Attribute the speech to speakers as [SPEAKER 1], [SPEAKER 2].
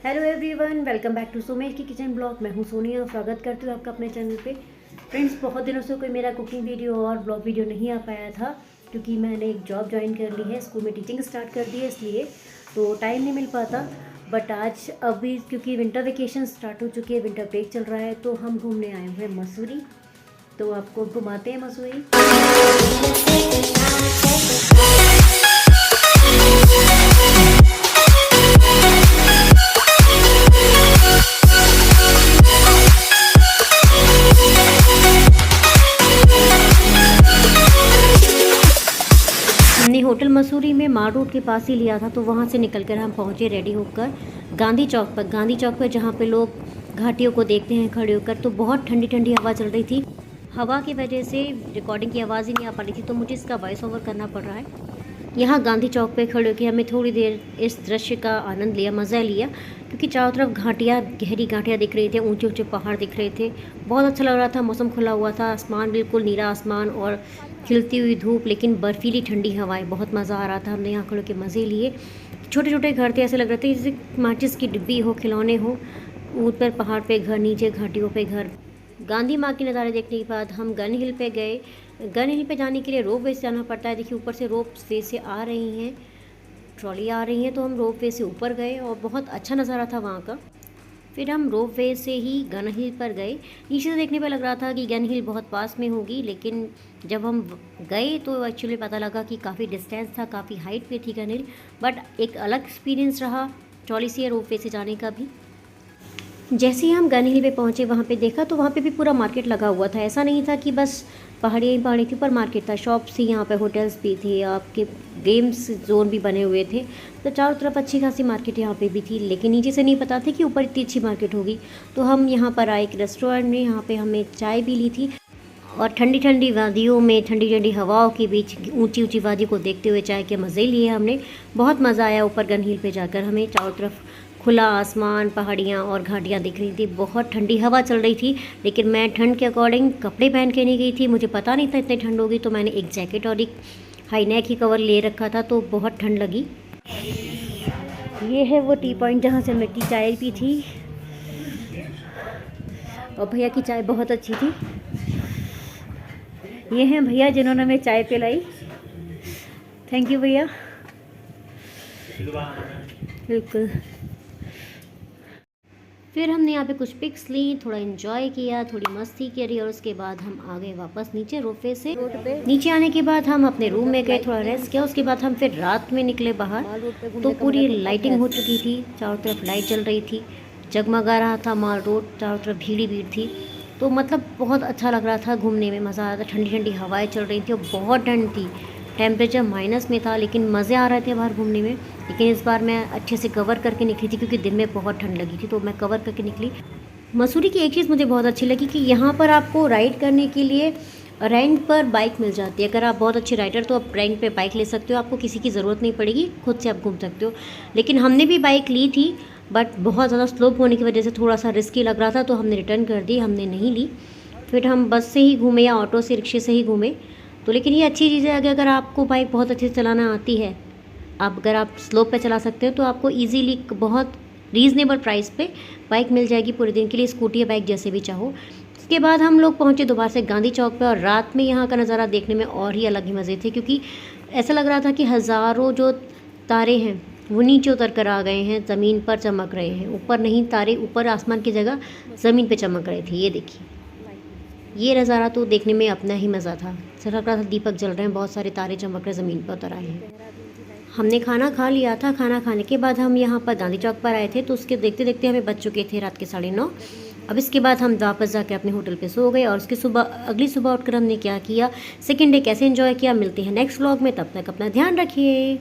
[SPEAKER 1] Hello everyone, welcome back to Somesh की kitchen blog. मैं हूँ सोनिया और स्वागत करती हूँ आपका अपने चैनल पे। फ्रेंड्स, बहुत दिनों से कोई मेरा कुकिंग वीडियो और ब्लॉग वीडियो नहीं आ पाया था क्योंकि मैंने एक जॉब ज्वाइन कर ली है, स्कूल में टीचिंग स्टार्ट कर दी है, इसलिए तो टाइम नहीं मिल पाता। बट आज अभी क्योंकि विंटर वेकेशन स्टार्ट हो चुकी है, विंटर ब्रेक चल रहा है, तो हम घूमने आए हुए हैं मसूरी। तो आपको घुमाते हैं मसूरी। हमने होटल मसूरी में मार रोड के पास ही लिया था, तो वहाँ से निकलकर हम पहुँचे रेडी होकर गांधी चौक पर। गांधी चौक पर जहाँ पे लोग घाटियों को देखते हैं खड़े होकर, तो बहुत ठंडी ठंडी हवा चल रही थी। हवा की वजह से रिकॉर्डिंग की आवाज़ ही नहीं आ पा रही थी, तो मुझे इसका वॉइस ओवर करना पड़ रहा है। यहाँ गांधी चौक पे खड़े होकर हमें थोड़ी देर इस दृश्य का आनंद लिया, मज़ा लिया, क्योंकि चारों तरफ घाटियाँ, गहरी घाटियाँ दिख रही थी, ऊंचे ऊंचे पहाड़ दिख रहे थे। बहुत अच्छा लग रहा था, मौसम खुला हुआ था, आसमान बिल्कुल नीला आसमान और खिलती हुई धूप, लेकिन बर्फीली ठंडी हवाएं, बहुत मज़ा आ रहा था। हमने यहाँ खड़े के मज़े लिए। छोटे छोटे घर थे, ऐसे लग रहे थे जैसे माचिस की डिब्बी हो, खिलौने हो। ऊपर पहाड़ पे घर, नीचे घाटियों पे घर। गांधी माँ के नज़ारे देखने के बाद हम गन हिल पे गए। गन हिल पे जाने के लिए रोप वे से जाना पड़ता है। देखिए ऊपर से रोप वे से आ रही हैं, ट्रॉली आ रही है, तो हम रोप वे से ऊपर गए और बहुत अच्छा नज़ारा था वहाँ का। फिर हम रोप वे से ही गन हिल पर गए। नीचे से देखने पर लग रहा था कि गन हिल बहुत पास में होगी, लेकिन जब हम गए तो एक्चुअली पता लगा कि काफ़ी डिस्टेंस था, काफ़ी हाइट पे थी गन हिल। बट एक अलग एक्सपीरियंस रहा ट्रॉली से या रोप वे से जाने का भी। जैसे ही हम गन हिल पे पहुँचे, वहाँ पे देखा तो वहाँ पे भी पूरा मार्केट लगा हुआ था। ऐसा नहीं था कि बस पहाड़ी पहाड़ी के ऊपर मार्केट था, शॉप्स थी, यहाँ पे होटल्स भी थे, आपके गेम्स जोन भी बने हुए थे। तो चारों तरफ अच्छी खासी मार्केट यहाँ पे भी थी, लेकिन नीचे से नहीं पता था कि ऊपर इतनी अच्छी मार्केट होगी। तो हम यहाँ पर आए एक रेस्टोरेंट में, यहाँ पे हमें चाय भी ली थी और ठंडी ठंडी वादियों में, ठंडी ठंडी हवाओं के बीच ऊंची ऊंची वादी को देखते हुए चाय के मज़े लिए हमने। बहुत मज़ा आया ऊपर गन हिल पे जाकर। हमें चारों तरफ खुला आसमान, पहाड़ियाँ और घाटियाँ दिख रही थी। बहुत ठंडी हवा चल रही थी, लेकिन मैं ठंड के अकॉर्डिंग कपड़े पहन के नहीं गई थी। मुझे पता नहीं था इतनी ठंड होगी, तो मैंने एक जैकेट और एक हाई नेक ही कवर ले रखा था, तो बहुत ठंड लगी। ये है वो टी पॉइंट जहाँ से मैं टी चाय पी थी, और भैया की चाय बहुत अच्छी थी। ये हैं भैया जिन्होंने हमें चाय पिलाई। थैंक यू भैया। बिल्कुल। फिर हमने यहाँ पे कुछ पिक्स ली, थोड़ा एंजॉय किया, थोड़ी मस्ती करी, और उसके बाद हम आ गए वापस नीचे रोपवे से। नीचे आने के बाद हम अपने रूम में गए, थोड़ा रेस्ट किया। उसके बाद हम फिर रात में निकले बाहर, तो पूरी लाइटिंग हो चुकी थी, चारों तरफ लाइट जल रही थी, जगमगा रहा था माल रोड, चारों तरफ भीड़ ही भीड़ थी। तो मतलब बहुत अच्छा लग रहा था, घूमने में मज़ा आ रहा था। ठंडी ठंडी हवाएं चल रही थी और बहुत ठंड थी, टेम्परेचर माइनस में था, लेकिन मज़े आ रहे थे बाहर घूमने में। लेकिन इस बार मैं अच्छे से कवर करके निकली थी, क्योंकि दिन में बहुत ठंड लगी थी, तो मैं कवर करके निकली। मसूरी की एक चीज़ मुझे बहुत अच्छी लगी कि यहाँ पर आपको राइड करने के लिए रेंट पर बाइक मिल जाती है। अगर आप बहुत अच्छे राइडर, तो आप रेंट पे बाइक ले सकते हो, आपको किसी की ज़रूरत नहीं पड़ेगी, खुद से आप घूम सकते हो। लेकिन हमने भी बाइक ली थी, बट बहुत ज़्यादा स्लोप होने की वजह से थोड़ा सा रिस्की लग रहा था, तो हमने रिटर्न कर दी, हमने नहीं ली। फिर हम बस से ही घूमे या ऑटो से, रिक्शे से ही घूमे। तो लेकिन ये अच्छी चीज़ है कि अगर आपको बाइक बहुत अच्छे से चलाना आती है, अगर आप स्लोप पे चला सकते हो, तो आपको इजीली बहुत रीज़नेबल प्राइस पे बाइक मिल जाएगी पूरे दिन के लिए, स्कूटी या बाइक जैसे भी चाहो। उसके बाद हम लोग पहुँचे दोबारा से गांधी चौक पे, और रात में यहाँ का नज़ारा देखने में और ही अलग ही मज़े थे, क्योंकि ऐसा लग रहा था कि हज़ारों जो तारे हैं वो नीचे उतर कर आ गए हैं, ज़मीन पर चमक रहे हैं। ऊपर नहीं, तारे ऊपर आसमान की जगह ज़मीन पर चमक रहे थे। ये देखिए, ये नज़ारा तो देखने में अपना ही मज़ा था। ऐसा लग रहा था दीपक जल रहे हैं, बहुत सारे तारे चमक रहे, ज़मीन पर उतर आए हैं। हमने खाना खा लिया था। खाना खाने के बाद हम यहाँ पर गांधी चौक पर आए थे, तो उसके देखते देखते हमें बज चुके थे रात के 9:30। अब इसके बाद हम वापस जाके अपने होटल पे सो गए, और उसके अगली सुबह उठकर हमने क्या किया, सेकेंड डे कैसे एंजॉय किया, मिलते हैं नेक्स्ट व्लॉग में। तब तक अपना ध्यान रखिए।